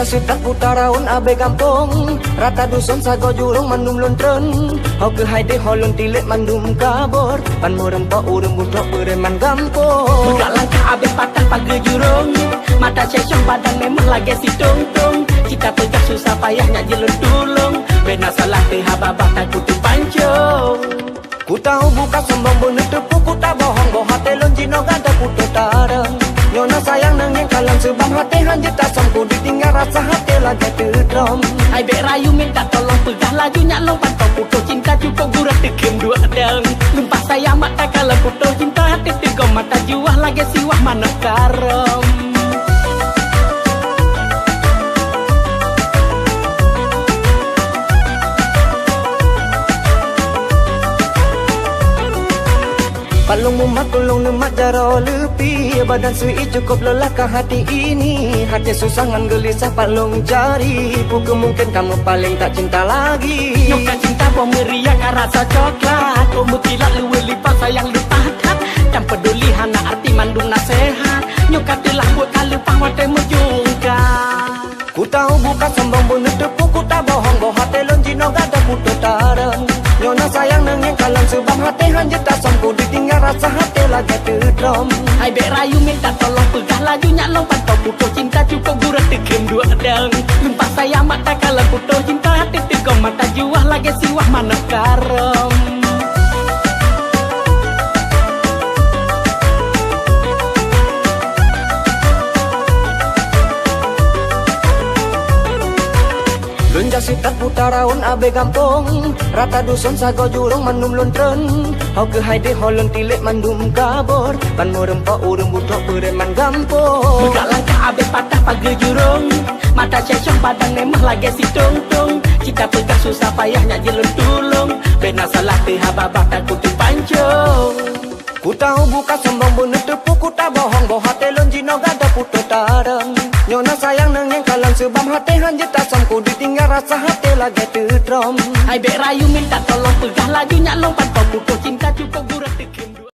setak putaraun abe kampung, rata dusun sago jurung mandum lontren. Hau ke haide holon tilik mandum kabur, pan murem pa urem budak bereman gampung. Budak langkah abe patah pagi jurung, mata cecong badan memang lagi si tung-tung. Kita pegah susah payahnya jelun tulung, bena salah teha babak tak kutu pancung. Ku tahu buka sombong bener tepu, ku tak bohong boh hati lonjino gada putoh tareng. Nyona sayang nengeng kalang sebang hati hanjit tasam, ku ditinggal rasa hati lagi terdrom. Ai bek rayu minta tolong pegah laju nyak lompat kau putoh cinta cukup gurah tekem dua deng. Lumpah saya mata kalau putoh cinta hati tegom mata juah lagi siwah mana karom. Palung mumat tulung nemat jaro lepi, badan sui cukup lelah ke hati ini. Hati susah ngan gelisah palung cari, bukan mungkin kamu paling tak cinta lagi. Nyuka cinta bom meriah kan rasa coklat, kau mutilat luwe lipat sayang lupa tak. Dan peduli hana arti mandung nasihat, nyuka telah buat kalupang wate mujungka. Ku tahu bukan sombong bener tepu, ku tak bohong boh hati lonjino gada putoh tareng. Nyona sayang nengeng kalang sebang hati hanjit tasam, ku ditinggal rasa hati lagi terdrom. Ai bek rayu minta tolong pegah laju nyak lompat kau putoh cinta cukup gurah tekem dua deng. Lumpah saya mata kalau putoh cinta hati tegom mata juah lagi siwah mana karom. Lunja sitak putaraun abe kampung, rata dusun sago jurung mandum lontren. Hau ke haide holon tilik mandum kabur, pan murem pa urem budak bereman gampung. Budak langkah abe patah pagi jurung, mata cecong badan memang lagi si tung-tung. Kita pegah susah payahnya jelun tulung, bena salah teha babak tak kutu pancung. Ku tahu bukan sombong bener tepu, ku tak bohong boh hati lonjino gada putoh tareng. Nyona sayang nengeng kalang sebam hati hanjit tasam, ku ditinggal rasa hati lagi terdrom. Ai bek rayu minta tolong pegah laju nyak lompat kau putoh cinta cukup gurah tekem.